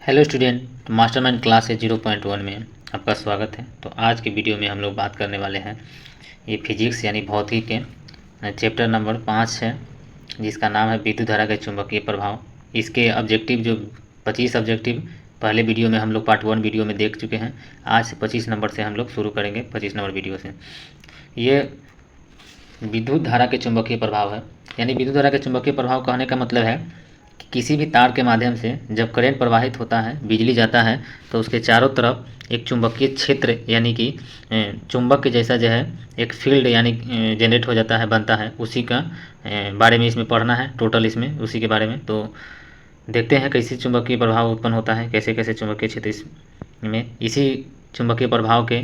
Hello student, mastermind class है 0.1 में आपका स्वागत है। तो आज के वीडियो में हम लोग बात करने वाले हैं ये फिजिक्स यानी भौतिकी के चैप्टर नंबर 5 है, जिसका नाम है विद्युत धारा के चुंबकीय प्रभाव। इसके ऑब्जेक्टिव जो 25 ऑब्जेक्टिव पहले वीडियो में हम लोग पार्ट 1 वीडियो में देख चुके हैं। आज से 25 नंबर से हम लोग शुरू करेंगे, 25 नंबर वीडियो से। ये विद्युत धारा के चुंबकीय प्रभाव है, यानी विद्युत धारा के चुंबकीय प्रभाव कहने का मतलब है कि किसी भी तार के माध्यम से जब करंट प्रवाहित होता है, बिजली जाता है, तो उसके चारों तरफ एक चुंबकीय क्षेत्र यानी कि चुंबक के जैसा जो है एक फील्ड यानी जनरेट हो जाता है, बनता है। उसी का बारे में इसमें पढ़ना है, टोटल इसमें उसी के बारे में। तो देखते हैं कैसे चुंबकीय प्रभाव उत्पन्न होता है, कैसे कैसे चुंबकीय क्षेत्र इसमें। इसी चुंबकीय प्रभाव के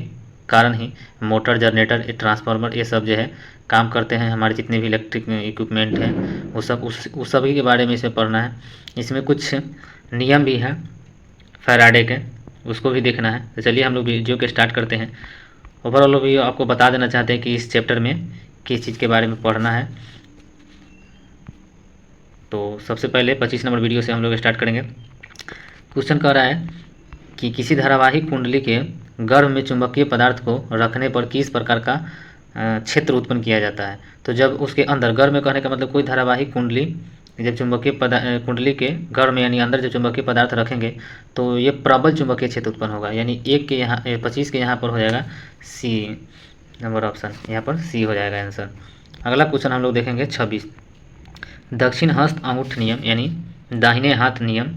कारण ही मोटर, जनरेटर, ट्रांसफार्मर ये सब जो है काम करते हैं। हमारे जितने भी इलेक्ट्रिक इक्विपमेंट हैं वो सब उस सभी के बारे में इसमें पढ़ना है। इसमें कुछ नियम भी हैं फैराडे के, उसको भी देखना है। तो चलिए हम लोग वीडियो के स्टार्ट करते हैं। ओवरऑल भी आपको बता देना चाहते हैं कि इस चैप्टर में किस चीज़ के बारे में पढ़ना है। तो सबसे पहले 25 नंबर वीडियो से हम लोग स्टार्ट करेंगे। क्वेश्चन कह रहा है कि किसी धारावाहिक कुंडली के गर्भ में चुंबकीय पदार्थ को रखने पर किस प्रकार का क्षेत्र उत्पन्न किया जाता है। तो जब उसके अंदर, गर्भ में कहने का मतलब कोई धारावाहिक कुंडली जब चुंबकीय कुंडली के गर्भ में यानी अंदर जब चुंबकीय पदार्थ रखेंगे तो ये प्रबल चुंबकीय क्षेत्र उत्पन्न होगा। यानी 1 के यहाँ 25 के यहाँ पर हो जाएगा सी नंबर ऑप्शन, यहाँ पर सी हो जाएगा आंसर। अगला क्वेश्चन हम लोग देखेंगे 26। दक्षिण हस्त अंगूठ नियम यानी दाहिने हाथ नियम,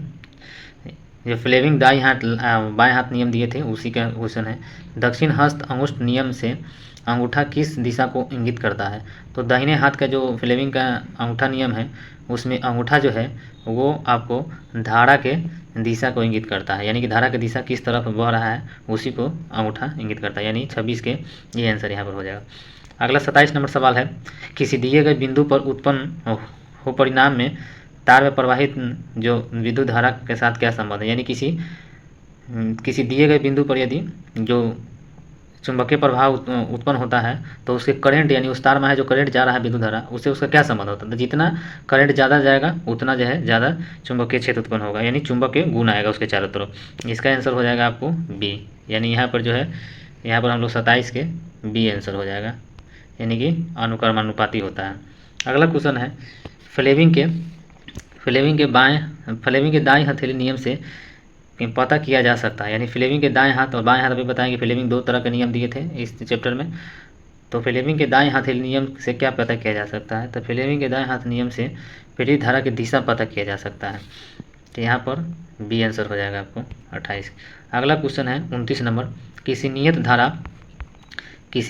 जो फ्लेमिंग बाएं हाथ नियम दिए थे उसी का क्वेश्चन है। दक्षिण हस्त अंगुष्ठ नियम से अंगूठा किस दिशा को इंगित करता है। तो दाहिने हाथ का जो फ्लेमिंग का अंगूठा नियम है उसमें अंगूठा जो है वो आपको धारा के दिशा को इंगित करता है, यानी कि धारा की दिशा किस तरफ बह रहा है उसी को अंगूठा इंगित करता है। यानी 26 के ये आंसर यहाँ पर हो जाएगा। अगला 27 नंबर सवाल है, किसी दिए गए बिंदु पर उत्पन्न हो परिणाम में तार में प्रवाहित जो विद्युत धारा के साथ क्या संबंध है। यानी किसी दिए गए बिंदु पर यदि जो चुंबकीय प्रभाव उत्पन्न होता है तो उसके करंट यानी उस तार में है जो करंट जा रहा है विद्युत धारा, उससे उसका क्या संबंध होता है। तो जितना करंट ज़्यादा जाएगा उतना जो है ज़्यादा चुंबकीय क्षेत्र उत्पन्न होगा, यानी चुंबकीय गुण आएगा उसके चारों तरफ। इसका आंसर हो जाएगा आपको बी, यानी यहाँ पर जो है यहाँ पर हम लोग 27 के बी आंसर हो जाएगा, यानी कि अनुक्रमानुपाती होता है। अगला क्वेश्चन है, फ्लेमिंग के दाएं हथेली नियम से पता किया जा सकता है। यानी फ्लेमिंग के दाएं हाथ और बाएं हाथ अभी बताएंगे। फ्लेमिंग 2 तरह के नियम दिए थे इस चैप्टर में। तो फ्लेमिंग के दाएं हथेली नियम से क्या पता किया जा सकता है। तो फ्लेमिंग के दाएं हाथ नियम से प्रेरित धारा की दिशा पता किया जा सकता है। तो यहाँ पर बी आंसर हो जाएगा आपको 28। अगला क्वेश्चन है 29 नंबर, किसी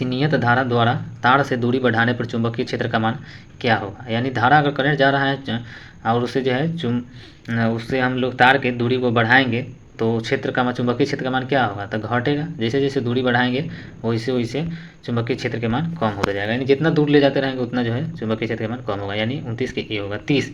नियत धारा द्वारा तार से दूरी बढ़ाने पर चुंबकीय क्षेत्र का मान क्या होगा। यानी धारा अगर करंट जा रहा है और उससे जो है उससे हम लोग तार के दूरी को बढ़ाएंगे तो क्षेत्र का मान, चुंबकीय क्षेत्र का मान क्या होगा। तो घटेगा, जैसे जैसे दूरी बढ़ाएंगे वैसे वैसे चुंबकीय क्षेत्र के मान कम होता जाएगा। यानी जितना दूर ले जाते रहेंगे उतना जो है चुंबकीय क्षेत्र के मान कम होगा, यानी 29 के ए होगा। 30,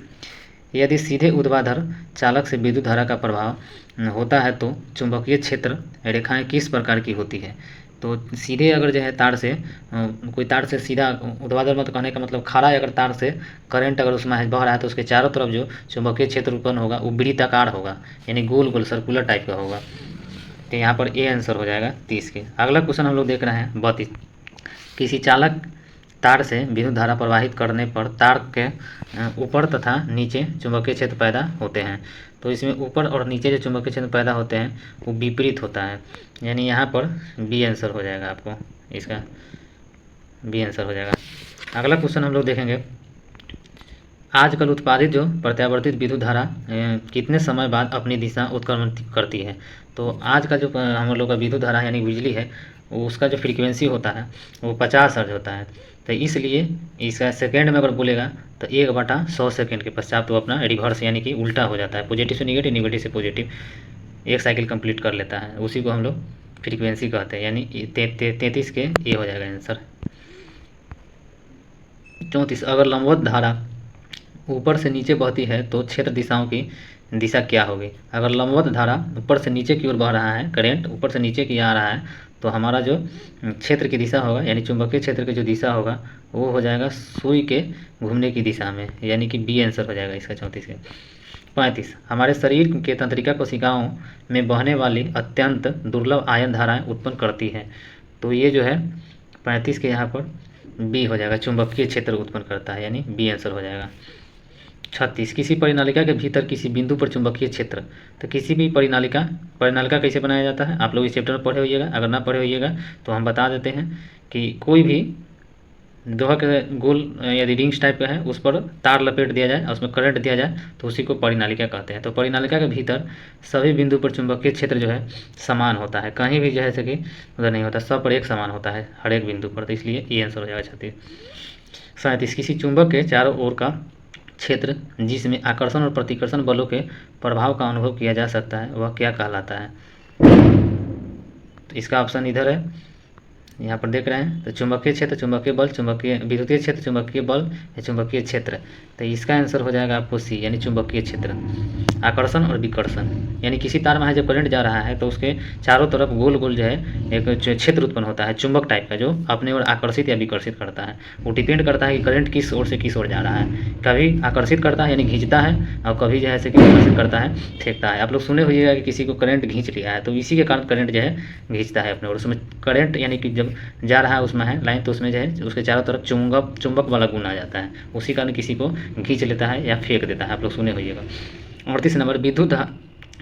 यदि सीधे ऊर्ध्वाधर चालक से विद्युत धारा का प्रभाव होता है तो चुंबकीय क्षेत्र रेखाएं किस प्रकार की होती है। तो सीधे अगर जो है तार से कोई तार से सीधा ऊर्ध्वाधर मत कहने का मतलब खड़ा अगर तार से करंट अगर उसमें बह रहा है तो उसके चारों तरफ जो चुंबकीय क्षेत्र उत्पन्न होगा वो वृत्ताकार होगा, यानी गोल गोल सर्कुलर टाइप का होगा। तो यहाँ पर ए आंसर हो जाएगा 30 के। अगला क्वेश्चन हम लोग देख रहे हैं 32, किसी चालक तार से विद्युत धारा प्रवाहित करने पर तार के ऊपर तथा नीचे चुंबकीय क्षेत्र पैदा होते हैं। तो इसमें ऊपर और नीचे जो चुंबकीय क्षेत्र पैदा होते हैं वो विपरीत होता है, यानी यहाँ पर बी आंसर हो जाएगा आपको, इसका बी आंसर हो जाएगा। अगला क्वेश्चन हम लोग देखेंगे, आजकल उत्पादित जो प्रत्यावर्तित विद्युत धारा कितने समय बाद अपनी दिशा उत्क्रमण करती है। तो आज का जो हम लोग का विद्युत धारा यानी बिजली है उसका जो फ्रीक्वेंसी होता है वो 50 हर्ट्ज होता है। तो इसलिए इसका सेकेंड में अगर बोलेगा तो 1/100 सेकेंड के पश्चात तो अपना रिवर्स यानी कि उल्टा हो जाता है, पॉजिटिव से निगेटिव, निगेटिव से पॉजिटिव, एक साइकिल कंप्लीट कर लेता है। उसी को हम लोग फ्रीक्वेंसी कहते हैं, यानी 33 के ये हो जाएगा आंसर। 34, अगर लंबवत धारा ऊपर से नीचे बहती है तो क्षेत्र दिशाओं की दिशा क्या होगी। अगर लंबवत धारा ऊपर से नीचे की ओर बह रहा है, करंट ऊपर से नीचे की आ रहा है तो हमारा जो क्षेत्र की दिशा होगा यानी चुंबकीय क्षेत्र की जो दिशा होगा वो हो जाएगा सुई के घूमने की दिशा में, यानी कि बी आंसर हो जाएगा इसका 34 के। 35 हमारे शरीर के तंत्रिका कोशिकाओं में बहने वाली अत्यंत दुर्लभ आयन धाराएं उत्पन्न करती हैं। तो ये जो है 35 के यहाँ पर बी हो जाएगा, चुंबकीय क्षेत्र उत्पन्न करता है, यानी बी आंसर हो जाएगा। 36 किसी परिनालिका के भीतर किसी बिंदु पर चुंबकीय क्षेत्र। तो किसी भी परिनालिका कैसे बनाया जाता है आप लोग इस चैप्टर में पढ़े होइएगा, अगर ना पढ़े होइएगा तो हम बता देते हैं कि कोई भी लोहा के गोल यदि रिंग्स टाइप का है उस पर तार लपेट दिया जाए और उसमें करंट दिया जाए तो उसी को परिनालिका कहते हैं। तो परिनालिका के भीतर सभी बिंदु पर चुंबकीय क्षेत्र जो है समान होता है, कहीं भी जैसे कि उधर नहीं होता, सब पर एक समान होता है हर एक बिंदु पर। तो इसलिए ये आंसर हो जाएगा 36। 37 किसी चुंबक के चारों ओर का क्षेत्र जिसमें आकर्षण और प्रतिकर्षण बलों के प्रभाव का अनुभव किया जा सकता है वह क्या कहलाता है। तो इसका ऑप्शन इधर है, यहाँ पर देख रहे हैं। तो चुंबकीय क्षेत्र, चुंबकीय बल, चुंबकीय विद्युतीय क्षेत्र, चुंबकीय बल या चुंबकीय क्षेत्र। तो इसका आंसर हो जाएगा आपको सी, यानी चुंबकीय क्षेत्र। आकर्षण और विकर्षण, यानी किसी तार में जब करंट जा रहा है तो उसके चारों तरफ गोल गोल जो है एक क्षेत्र उत्पन्न होता है चुंबक टाइप का, जो अपने ओर आकर्षित या विकर्षित करता है। वो डिपेंड करता है कि करंट किस ओर से किस ओर जा रहा है, कभी आकर्षित करता है यानी खींचता है, और कभी जो है कि आकर्षित करता है फेंकता है। आप लोग सुने होइएगा कि किसी को करंट खींच लिया है तो इसी के कारण करंट जो है खींचता है अपने ओर। उसमें करंट यानी कि जब जा रहा है उसमें है लाइन तो उसमें जो है उसके चारों तरफ चुंबक वाला गुण आ जाता है, उसी कारण किसी को खींच लेता है या फेंक देता है, आप लोग सुने होइएगा। 38 नंबर, विद्युत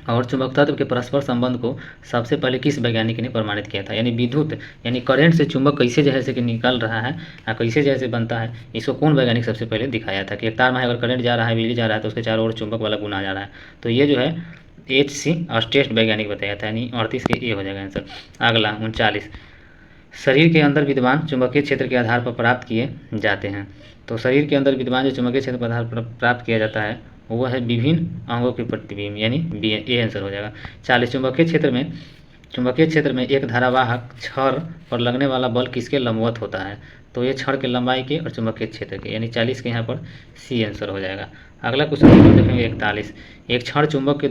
और चुंबक तत्व के परस्पर संबंध को सबसे पहले किस वैज्ञानिक ने प्रमाणित किया था। यानी विद्युत यानी करंट से चुंबक कैसे जैसे कि निकल रहा है या कैसे जैसे बनता है, इसको कौन वैज्ञानिक सबसे पहले दिखाया था कि एक तार में अगर करंट जा रहा है, बिजली जा रहा है तो उसके चारों ओर चुंबक वाला गुण आ जा रहा है। तो ये जो है H.C. अस्टेट वैज्ञानिक बताया था, यानी 38 के ए हो जाएगा आंसर। अगला 39, शरीर के अंदर विद्यमान चुंबकीय क्षेत्र के आधार पर प्राप्त किए जाते हैं। तो शरीर के अंदर विद्यमान जो चुंबकीय क्षेत्र के आधार पर प्राप्त किया जाता है वो है विभिन्न अंगों की प्रतिबिंब, यानी बी, ए आंसर हो जाएगा। 40 चुंबकीय क्षेत्र में एक धारावाहक छड़ पर लगने वाला बल किसके लंबवत होता है। तो ये छड़ के लंबाई के और चुंबकीय क्षेत्र के, यानी 40 के यहाँ पर सी आंसर हो जाएगा। अगला क्वेश्चन देखेंगे 41, एक क्षण चुंबक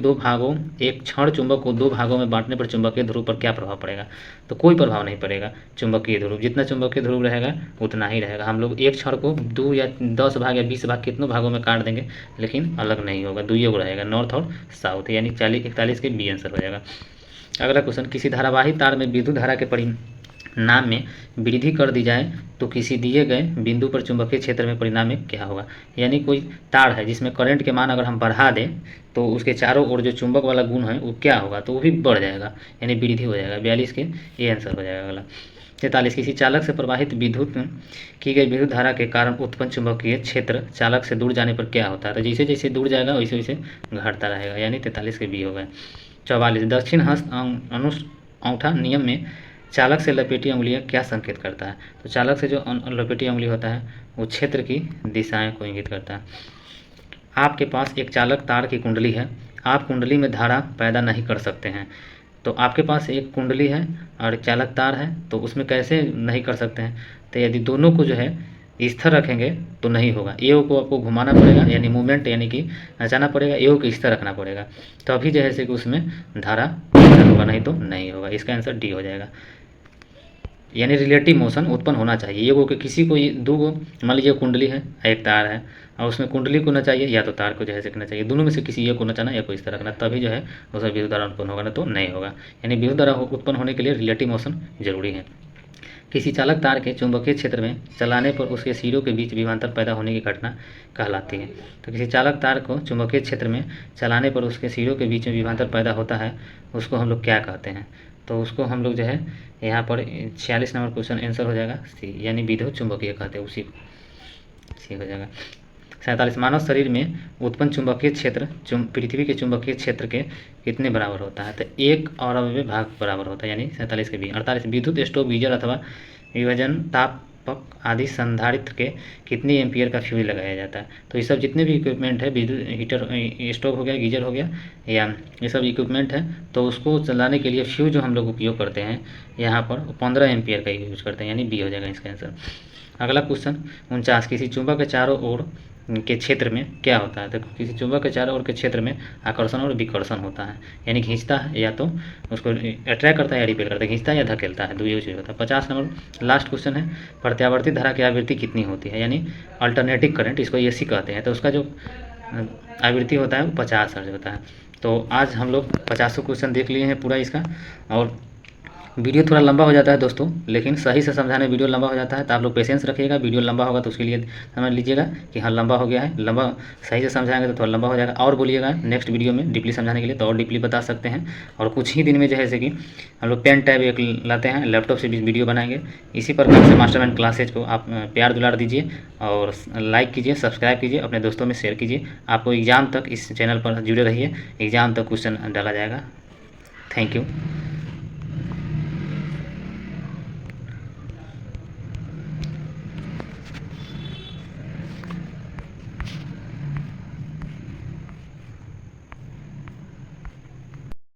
को दो भागों में बांटने पर चुंबकीय ध्रुव पर क्या प्रभाव पड़ेगा। तो कोई प्रभाव नहीं पड़ेगा, चुंबकीय ध्रुव जितना चुंबकीय ध्रुव रहेगा उतना ही रहेगा। हम लोग एक क्षण को 2 या 10 भाग या 20 भाग कितनों भागों में काट देंगे लेकिन अलग नहीं होगा, दुइयों को रहेगा, नॉर्थ और साउथ, यानी 41 के बी आंसर हो जाएगा। अगला क्वेश्चन, किसी धारावाही तार में विद्युत धारा के परिणाम में वृद्धि कर दी जाए तो किसी दिए गए बिंदु पर चुंबकीय क्षेत्र में परिणाम में क्या होगा। यानी कोई तार है जिसमें करंट के मान अगर हम बढ़ा दें तो उसके चारों ओर जो चुंबक वाला गुण है वो क्या होगा, तो वो भी बढ़ जाएगा, यानी वृद्धि हो जाएगा। 42 के ये आंसर हो जाएगा अगला। 43, किसी चालक से प्रवाहित की गई विद्युत धारा के कारण उत्पन्न चुंबकीय क्षेत्र चालक से दूर जाने पर क्या होता है। तो जैसे जैसे दूर जाएगा वैसे वैसे घटता रहेगा, यानी 43 के बी हो गए। 44, दक्षिण हस्त अंगूठा नियम में चालक से लपेटी उंगलियां क्या संकेत करता है। तो चालक से जो लपेटी उंगली होता है वो क्षेत्र की दिशाएं को इंगित करता है। आपके पास एक चालक तार की कुंडली है, आप कुंडली में धारा पैदा नहीं कर सकते हैं। तो आपके पास एक कुंडली है और एक चालक तार है, तो उसमें कैसे नहीं कर सकते हैं। तो यदि दोनों को जो है स्थिर रखेंगे तो नहीं होगा, एओ को आपको घुमाना पड़ेगा, यानी मूवमेंट यानी कि नचाना पड़ेगा, एओ को स्थिर रखना पड़ेगा, तो अभी जो है कि उसमें धारा होगा, नहीं तो नहीं होगा। इसका आंसर डी हो जाएगा, यानी रिलेटिव मोशन उत्पन्न होना चाहिए। ये वो कि किसी को ये दो मान लीजिए कुंडली है एक तार है और उसमें कुंडली को ना चाहिए या तो तार को जो है सीखना चाहिए, दोनों में से किसी एक को नचाना या कोई इस तरह रखना, तभी जो है उसमें विद्युत धारा उत्पन्न होगा, ना तो नहीं होगा। यानी विद्युत धारा उत्पन्न होने के लिए रिलेटिव मोशन जरूरी है। किसी चालक तार के चुंबकीय क्षेत्र में चलाने पर उसके सिरों के बीच विभवांतर पैदा होने की घटना कहलाती है। तो किसी चालक तार को चुंबकीय क्षेत्र में चलाने पर उसके सिरों के बीच में विभवांतर पैदा होता है, उसको हम लोग क्या कहते हैं। तो उसको हम लोग जो है यहाँ पर 46 नंबर क्वेश्चन आंसर हो जाएगा सी, यानी विद्युत चुंबकीय कहते हैं उसी को, सी हो जाएगा। 47, मानव शरीर में उत्पन्न चुंबकीय क्षेत्र पृथ्वी के चुंबकीय क्षेत्र के कितने बराबर होता है। तो 1/8 भाग बराबर होता है, यानी 47 के बी। 48, विद्युत स्टोव, गीजर अथवा विभजन तापक आदि संधारित्र के कितने एम्पियर का फ्यूज लगाया जाता है। तो ये सब जितने भी इक्विपमेंट है, विद्युत हीटर स्टोव हो गया, गीजर हो गया, या ये सब इक्विपमेंट है, तो उसको चलाने के लिए फ्यूज जो हम लोग उपयोग करते हैं यहाँ पर 15 एम्पियर का यूज करते हैं, यानी बी हो जाएगा इसका आंसर। अगला क्वेश्चन 49, किसी चुंबक के चारों ओर के क्षेत्र में क्या होता है। तो किसी चुंबक के चारों ओर के क्षेत्र में आकर्षण और विकर्षण होता है, यानी खींचता है या तो उसको अट्रैक्ट करता है या रिपेल करता है, खींचता है या धकेलता है, दो ही चीज़ होता है। 50 नंबर लास्ट क्वेश्चन है, प्रत्यावर्ती धारा की आवृत्ति कितनी होती है, यानी अल्टरनेटिव करंट, इसको एसी कहते हैं। तो उसका जो आवृत्ति होता है वो 50 हर्ट्ज होता है। तो आज हम लोग 50 क्वेश्चन देख लिए हैं पूरा इसका। और वीडियो थोड़ा लंबा हो जाता है दोस्तों, लेकिन सही से समझाने वीडियो लंबा हो जाता है, तो आप लोग पेशेंस रखिएगा। वीडियो लंबा होगा तो उसके लिए समझ लीजिएगा कि हाँ लंबा हो गया है। लंबा सही से समझाएंगे तो थोड़ा लंबा हो जाएगा। और बोलिएगा नेक्स्ट वीडियो में डीपली समझाने के लिए, तो और डीपली बता सकते हैं। और कुछ ही दिन में जैसे कि हम लोग पेन टैब एक लाते हैं, लैपटॉप से भी वीडियो बनाएंगे। इसी प्रकार से मास्टरमाइंड क्लासेज को आप प्यार दुलार दीजिए और लाइक कीजिए, सब्सक्राइब कीजिए, अपने दोस्तों में शेयर कीजिए। आपको एग्ज़ाम तक इस चैनल पर जुड़े रहिए, एग्ज़ाम तक क्वेश्चन डाला जाएगा। Thank you.